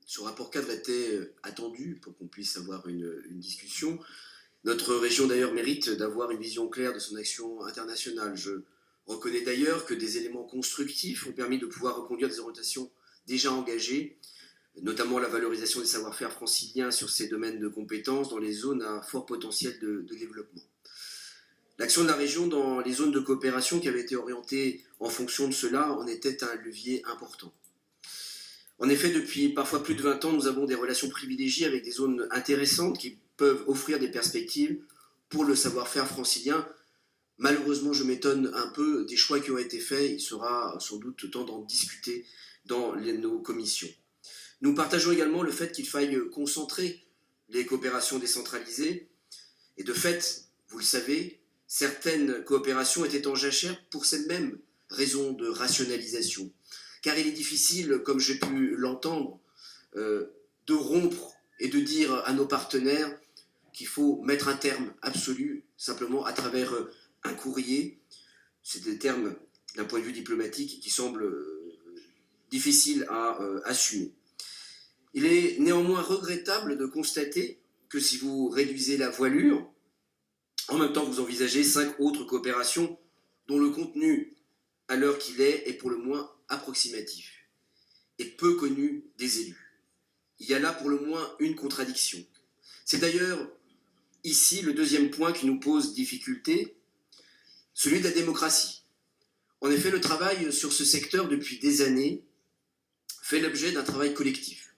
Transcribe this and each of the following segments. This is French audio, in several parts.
Ce rapport cadre était attendu pour qu'on puisse avoir une discussion. Notre région d'ailleurs mérite d'avoir une vision claire de son action internationale. Je reconnais d'ailleurs que des éléments constructifs ont permis de pouvoir reconduire des orientations déjà engagées, notamment la valorisation des savoir-faire franciliens sur ces domaines de compétences dans les zones à fort potentiel de développement. L'action de la région dans les zones de coopération qui avaient été orientées en fonction de cela en était un levier important. En effet, depuis parfois plus de 20 ans, nous avons des relations privilégiées avec des zones intéressantes qui peuvent offrir des perspectives pour le savoir-faire francilien. Malheureusement, je m'étonne un peu des choix qui ont été faits. Il sera sans doute temps d'en discuter dans nos commissions. Nous partageons également le fait qu'il faille concentrer les coopérations décentralisées. Et de fait, vous le savez, certaines coopérations étaient en jachère pour cette même raison de rationalisation. Car il est difficile, comme j'ai pu l'entendre, de rompre et de dire à nos partenaires qu'il faut mettre un terme absolu simplement à travers un courrier. C'est des termes d'un point de vue diplomatique qui semblent difficiles à assumer. Il est néanmoins regrettable de constater que si vous réduisez la voilure, en même temps vous envisagez 5 autres coopérations dont le contenu, à l'heure qu'il est pour le moins approximatif et peu connu des élus. Il y a là pour le moins une contradiction. C'est d'ailleurs ici le deuxième point qui nous pose difficulté, celui de la démocratie. En effet, le travail sur ce secteur depuis des années fait l'objet d'un travail collectif,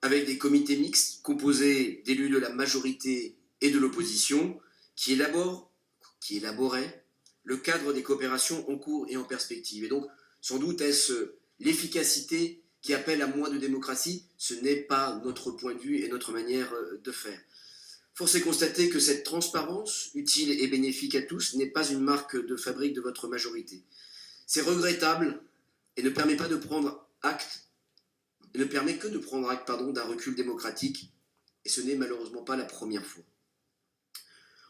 avec des comités mixtes composés d'élus de la majorité et de l'opposition qui élaboraient le cadre des coopérations en cours et en perspective. Et donc, sans doute est-ce l'efficacité qui appelle à moins de démocratie. Ce n'est pas notre point de vue et notre manière de faire. Force est de constater que cette transparence, utile et bénéfique à tous, n'est pas une marque de fabrique de votre majorité. C'est regrettable et ne permet que de prendre acte d'un recul démocratique, et ce n'est malheureusement pas la première fois.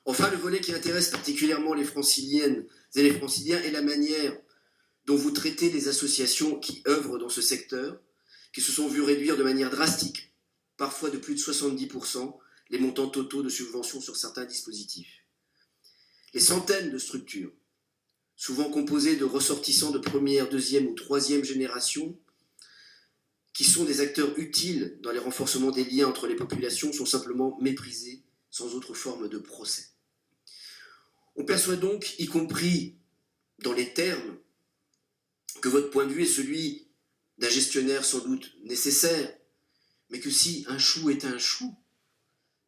Enfin, le volet qui intéresse particulièrement les franciliennes et les franciliens est la manière dont vous traitez les associations qui œuvrent dans ce secteur, qui se sont vues réduire de manière drastique, parfois de plus de 70%, les montants totaux de subventions sur certains dispositifs. Les centaines de structures, souvent composées de ressortissants de première, deuxième ou troisième génération, qui sont des acteurs utiles dans les renforcements des liens entre les populations, sont simplement méprisés sans autre forme de procès. On perçoit donc, y compris dans les termes, que votre point de vue est celui d'un gestionnaire sans doute nécessaire, mais que si un chou est un chou,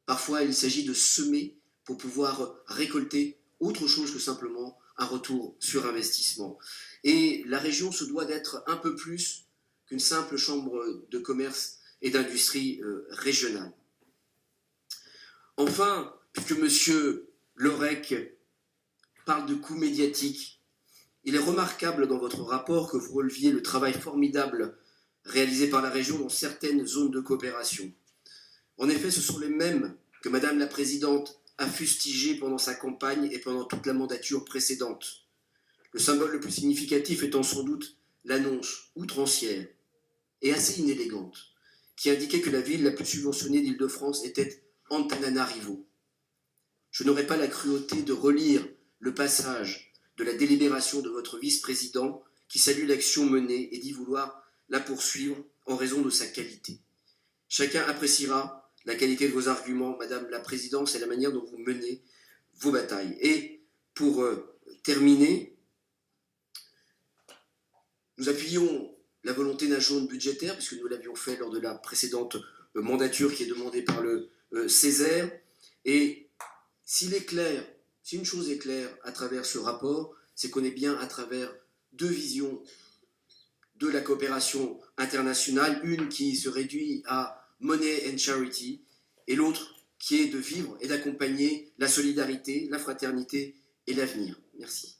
parfois il s'agit de semer pour pouvoir récolter autre chose que simplement un retour sur investissement. Et la région se doit d'être un peu plus qu'une simple chambre de commerce et d'industrie régionale. Enfin, puisque M. Lorec parle de coûts médiatiques, il est remarquable dans votre rapport que vous releviez le travail formidable réalisé par la région dans certaines zones de coopération. En effet, ce sont les mêmes que Madame la Présidente a fustigés pendant sa campagne et pendant toute la mandature précédente. Le symbole le plus significatif étant sans doute l'annonce outrancière et assez inélégante qui indiquait que la ville la plus subventionnée d'Île-de-France était Antananarivo. Je n'aurai pas la cruauté de relire le passage de la délibération de votre vice-président qui salue l'action menée et dit vouloir la poursuivre en raison de sa qualité. Chacun appréciera la qualité de vos arguments, Madame la Présidente, et la manière dont vous menez vos batailles. Et pour terminer, nous appuyons la volonté d'un jaune budgétaire, puisque nous l'avions fait lors de la précédente mandature qui est demandée par le Césaire. Et s'il est clair, si une chose est claire à travers ce rapport, c'est qu'on est bien à travers deux visions de la coopération internationale, une qui se réduit à money and charity, et l'autre qui est de vivre et d'accompagner la solidarité, la fraternité et l'avenir. Merci.